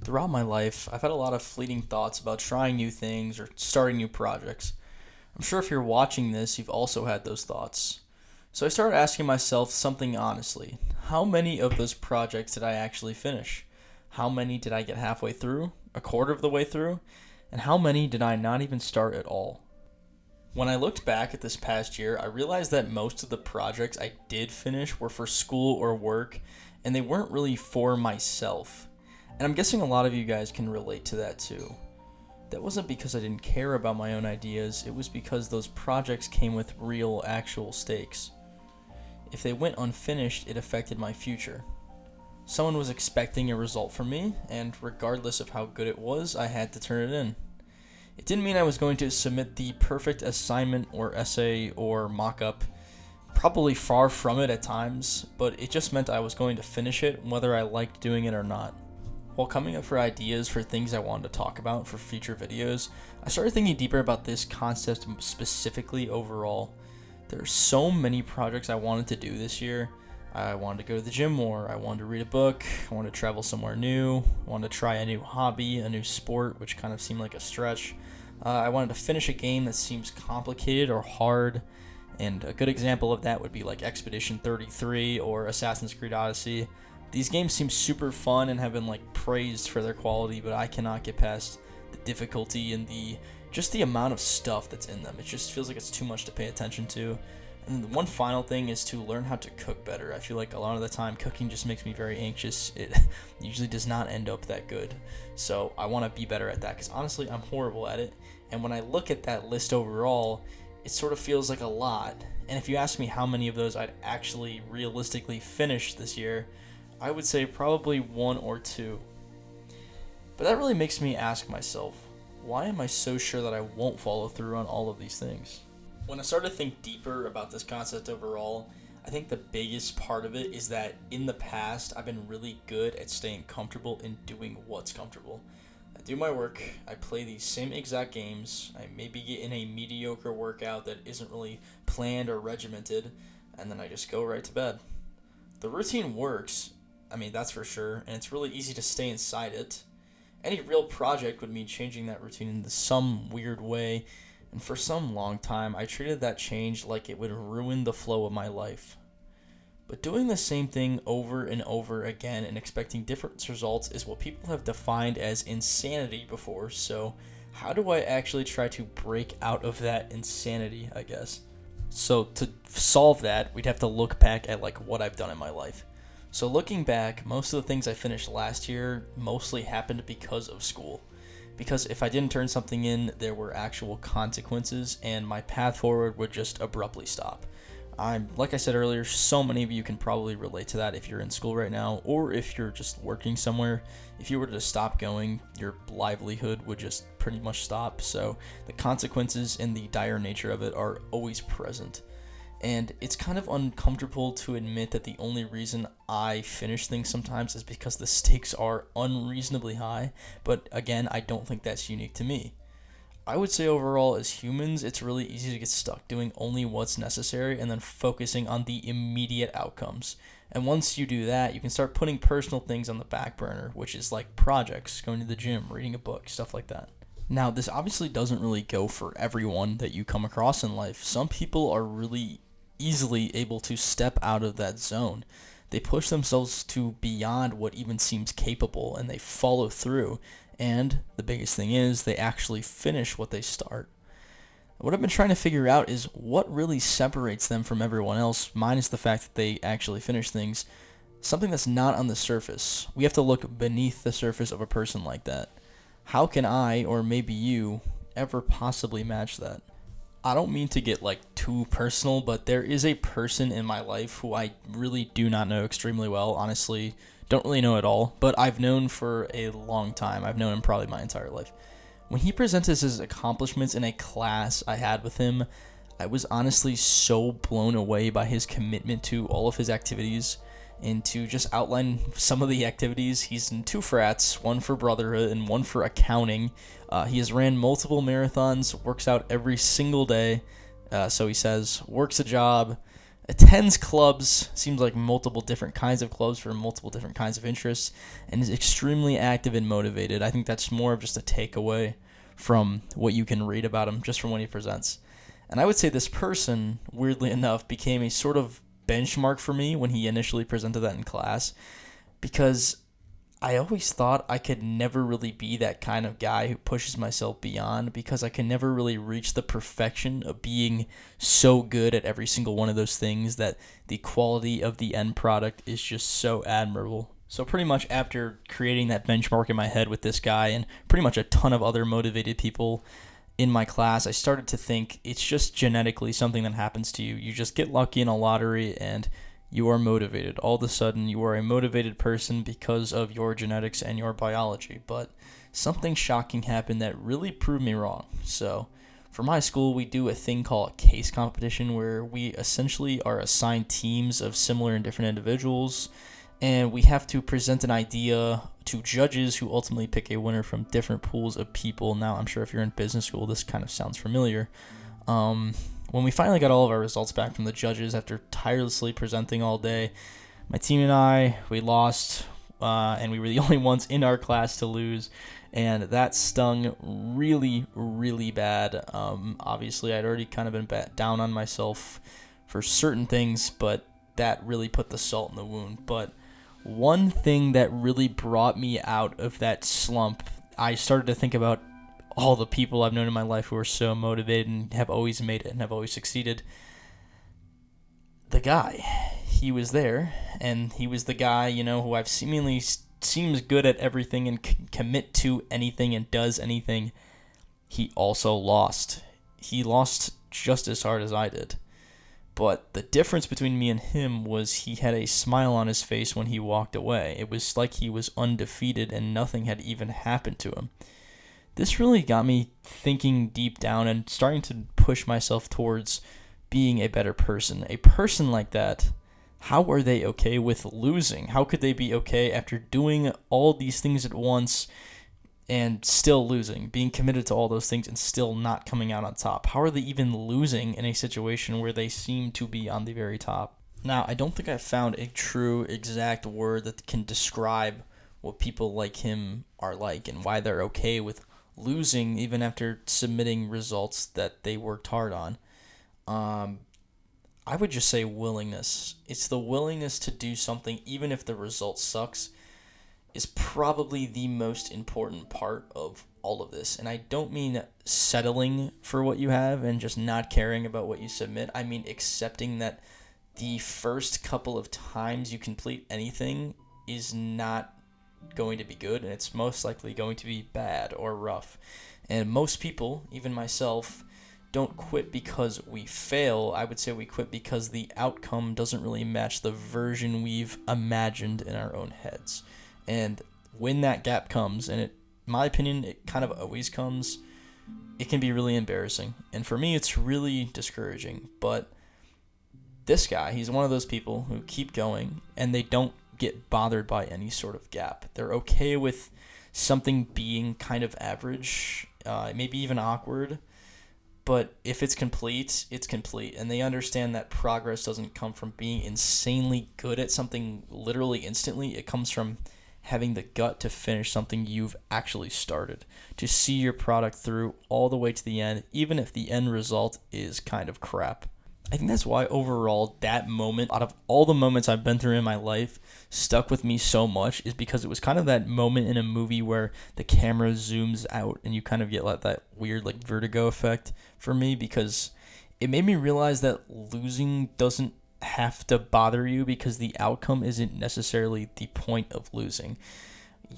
Throughout my life, I've had a lot of fleeting thoughts about trying new things or starting new projects. I'm sure if you're watching this, you've also had those thoughts. So I started asking myself something honestly. How many of those projects did I actually finish? How many did I get halfway through? A quarter of the way through? And how many did I not even start at all? When I looked back at this past year, I realized that most of the projects I did finish were for school or work, and they weren't really for myself. And I'm guessing a lot of you guys can relate to that too. That wasn't because I didn't care about my own ideas, it was because those projects came with real, actual stakes. If they went unfinished, it affected my future. Someone was expecting a result from me, and regardless of how good it was, I had to turn it in. It didn't mean I was going to submit the perfect assignment or essay or mock up, probably far from it at times, but it just meant I was going to finish it whether I liked doing it or not. While coming up for ideas for things I wanted to talk about for future videos, I started thinking deeper about this concept specifically overall. There are so many projects I wanted to do this year. I wanted to go to the gym more, I wanted to read a book, I wanted to travel somewhere new, I wanted to try a new hobby, a new sport, which kind of seemed like a stretch. I wanted to finish a game that seems complicated or hard, and a good example of that would be like Expedition 33 or Assassin's Creed Odyssey. These games seem super fun and have been like praised for their quality, but I cannot get past the difficulty and the amount of stuff that's in them. It just feels like it's too much to pay attention to. And the one final thing is to learn how to cook better. I feel like a lot of the time cooking just makes me very anxious. It usually does not end up that good. So I want to be better at that because honestly I'm horrible at it. And when I look at that list overall, it sort of feels like a lot. And if you ask me how many of those I'd actually realistically finish this year, I would say probably one or two. But that really makes me ask myself, why am I so sure that I won't follow through on all of these things? When I started to think deeper about this concept overall, I think the biggest part of it is that in the past, I've been really good at staying comfortable in doing what's comfortable. I do my work, I play these same exact games, I maybe get in a mediocre workout that isn't really planned or regimented, and then I just go right to bed. The routine works, that's for sure, and it's really easy to stay inside it. Any real project would mean changing that routine in some weird way, and for some long time, I treated that change like it would ruin the flow of my life. But doing the same thing over and over again and expecting different results is what people have defined as insanity before, so how do I actually try to break out of that insanity, I guess? So to solve that, we'd have to look back at like what I've done in my life. So looking back, most of the things I finished last year mostly happened because of school. Because if I didn't turn something in, there were actual consequences, and my path forward would just abruptly stop. Like I said earlier, so many of you can probably relate to that if you're in school right now, or if you're just working somewhere. If you were to stop going, your livelihood would just pretty much stop. So the consequences and the dire nature of it are always present. And it's kind of uncomfortable to admit that the only reason I finish things sometimes is because the stakes are unreasonably high, but again, I don't think that's unique to me. I would say overall, as humans, it's really easy to get stuck doing only what's necessary and then focusing on the immediate outcomes. And once you do that, you can start putting personal things on the back burner, which is like projects, going to the gym, reading a book, stuff like that. Now, this obviously doesn't really go for everyone that you come across in life. Some people are really easily able to step out of that zone. They push themselves to beyond what even seems capable and they follow through. And the biggest thing is they actually finish what they start. What I've been trying to figure out is what really separates them from everyone else, minus the fact that they actually finish things, something that's not on the surface. We have to look beneath the surface of a person like that. How can I, or maybe you, ever possibly match that? I don't mean to get like too personal, but there is a person in my life who I really do not know extremely well. Honestly, don't really know at all, but I've known for a long time. I've known him probably my entire life. When he presented his accomplishments in a class I had with him, I was honestly so blown away by his commitment to all of his activities. And to just outline some of the activities, he's in two frats, one for brotherhood and one for accounting. He has ran multiple marathons, works out every single day. So he says, works a job, attends clubs, seems like multiple different kinds of clubs for multiple different kinds of interests, and is extremely active and motivated. I think that's more of just a takeaway from what you can read about him just from when he presents. And I would say this person, weirdly enough, became a sort of benchmark for me when he initially presented that in class, because I always thought I could never really be that kind of guy who pushes myself beyond, because I can never really reach the perfection of being so good at every single one of those things that the quality of the end product is just so admirable. So pretty much after creating that benchmark in my head with this guy and pretty much a ton of other motivated people in my class, I started to think it's just genetically something that happens to you. You just get lucky in a lottery and you are motivated. All of a sudden, you are a motivated person because of your genetics and your biology. But something shocking happened that really proved me wrong. So, for my school, we do a thing called a case competition where we essentially are assigned teams of similar and different individuals, and we have to present an idea to judges who ultimately pick a winner from different pools of people. Now, I'm sure if you're in business school, this kind of sounds familiar. When we finally got all of our results back from the judges after tirelessly presenting all day, my team and I, we lost, and we were the only ones in our class to lose, and that stung really, really bad. Obviously, I'd already kind of been down on myself for certain things, but that really put the salt in the wound. But one thing that really brought me out of that slump, I started to think about all the people I've known in my life who are so motivated and have always made it and have always succeeded. The guy, he was there, and he was the guy, who I've seemingly seems good at everything and can commit to anything and does anything. He also lost. He lost just as hard as I did. But the difference between me and him was he had a smile on his face when he walked away. It was like he was undefeated and nothing had even happened to him. This really got me thinking deep down and starting to push myself towards being a better person. A person like that, how are they okay with losing? How could they be okay after doing all these things at once and still losing, being committed to all those things and still not coming out on top? How are they even losing in a situation where they seem to be on the very top? Now, I don't think I found a true exact word that can describe what people like him are like and why they're okay with losing even after submitting results that they worked hard on. I would just say willingness. It's the willingness to do something even if the result sucks is probably the most important part of all of this. And I don't mean settling for what you have and just not caring about what you submit. I mean accepting that the first couple of times you complete anything is not going to be good, and it's most likely going to be bad or rough. And most people, even myself, don't quit because we fail. I would say we quit because the outcome doesn't really match the version we've imagined in our own heads. And when that gap comes, and in my opinion, it kind of always comes, it can be really embarrassing. And for me, it's really discouraging. But this guy, he's one of those people who keep going, and they don't get bothered by any sort of gap. They're okay with something being kind of average, maybe even awkward, but if it's complete, it's complete. And they understand that progress doesn't come from being insanely good at something literally instantly. It comes from having the gut to finish something you've actually started, to see your product through all the way to the end, even if the end result is kind of crap. I think that's why overall that moment, out of all the moments I've been through in my life, stuck with me so much, is because it was kind of that moment in a movie where the camera zooms out and you kind of get like that weird like vertigo effect for me, because it made me realize that losing doesn't have to bother you because the outcome isn't necessarily the point of losing.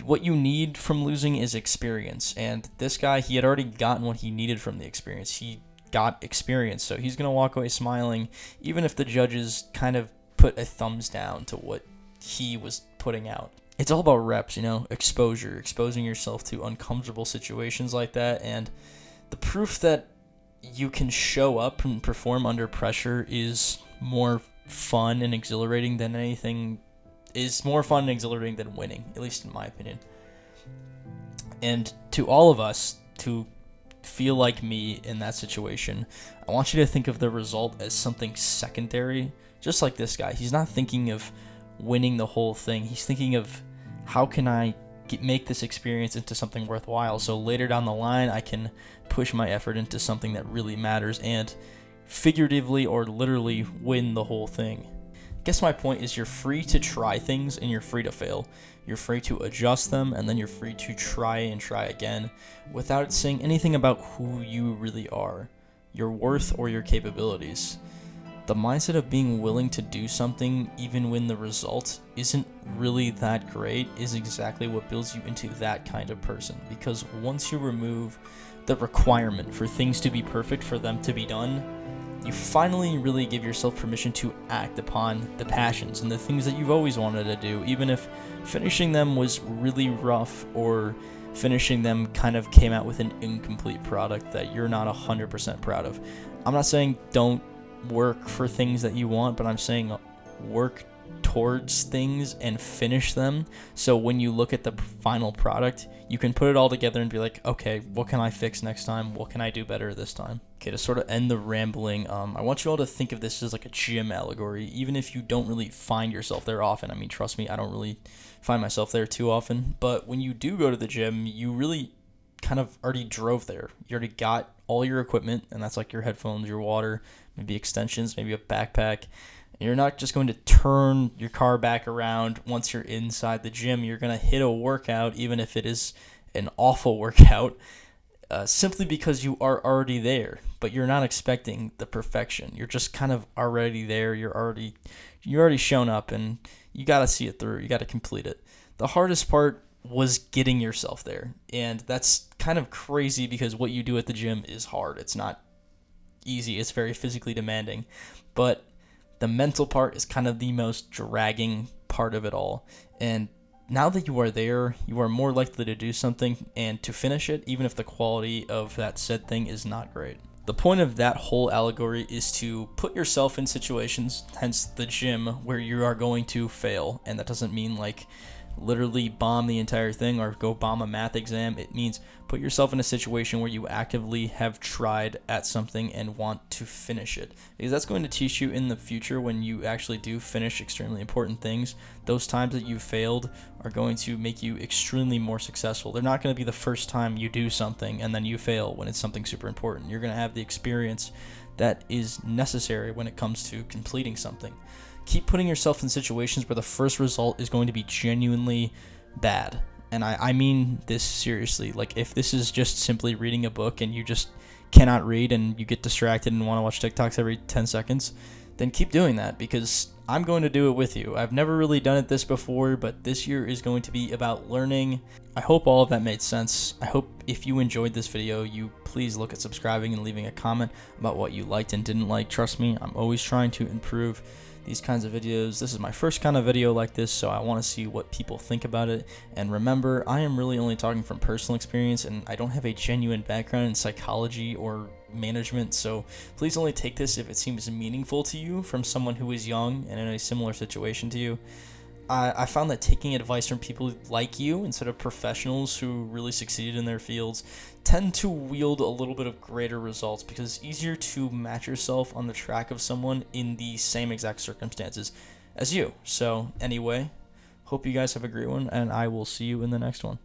What you need from losing is experience, and this guy, he had already gotten what he needed from the experience. He got experience, so he's going to walk away smiling, even if the judges kind of put a thumbs down to what he was putting out. It's all about reps, exposure, exposing yourself to uncomfortable situations like that, and the proof that you can show up and perform under pressure is more fun and exhilarating than anything, is more fun and exhilarating than winning, at least in my opinion. And to all of us, to feel like me in that situation, I want you to think of the result as something secondary Just like this guy, he's not thinking of winning the whole thing. He's thinking of, how can I make this experience into something worthwhile, so later down the line I can push my effort into something that really matters and figuratively or literally win the whole thing. I guess my point is, you're free to try things and you're free to fail. You're free to adjust them, and then you're free to try and try again without it saying anything about who you really are, your worth, or your capabilities. The mindset of being willing to do something even when the result isn't really that great is exactly what builds you into that kind of person. Because once you remove the requirement for things to be perfect for them to be done, you finally really give yourself permission to act upon the passions and the things that you've always wanted to do, even if finishing them was really rough or finishing them kind of came out with an incomplete product that you're not 100% proud of. I'm not saying don't work for things that you want, but I'm saying work towards things and finish them, so when you look at the final product, you can put it all together and be like, okay, what can I fix next time? What can I do better this time? Okay, to sort of end the rambling, I want you all to think of this as like a gym allegory, even if you don't really find yourself there often. I mean, trust me, I don't really find myself there too often, but when you do go to the gym, you really kind of already drove there. You already got all your equipment, and that's like your headphones, your water, maybe extensions, maybe a backpack. And you're not just going to turn your car back around once you're inside the gym. You're going to hit a workout, even if it is an awful workout, simply because you are already there, but you're not expecting the perfection. You're just kind of already there. You're already shown up, and you got to see it through. You got to complete it. The hardest part was getting yourself there, and that's kind of crazy because what you do at the gym is hard. It's not easy. It's very physically demanding, but the mental part is kind of the most dragging part of it all. And now that you are there, you are more likely to do something and to finish it, even if the quality of that said thing is not great. The point of that whole allegory is to put yourself in situations, hence the gym, where you are going to fail. And that doesn't mean like literally bomb the entire thing or go bomb a math exam. It means put yourself in a situation where you actively have tried at something and want to finish it, because that's going to teach you in the future when you actually do finish extremely important things. Those times that you failed are going to make you extremely more successful. They're not going to be the first time you do something and then you fail when it's something super important. You're going to have the experience that is necessary when it comes to completing something. Keep putting yourself in situations where the first result is going to be genuinely bad. And I mean this seriously. Like, if this is just simply reading a book and you just cannot read and you get distracted and want to watch TikToks every 10 seconds, then keep doing that, because I'm going to do it with you. I've never really done it this before, but this year is going to be about learning. I hope all of that made sense. I hope if you enjoyed this video, you please look at subscribing and leaving a comment about what you liked and didn't like. Trust me, I'm always trying to improve these kinds of videos. This is my first kind of video like this, so I want to see what people think about it. And remember, I am really only talking from personal experience, and I don't have a genuine background in psychology or management, so please only take this if it seems meaningful to you from someone who is young and in a similar situation to you. I found that taking advice from people like you instead of professionals who really succeeded in their fields tend to wield a little bit of greater results, because it's easier to match yourself on the track of someone in the same exact circumstances as you. So anyway, hope you guys have a great one, and I will see you in the next one.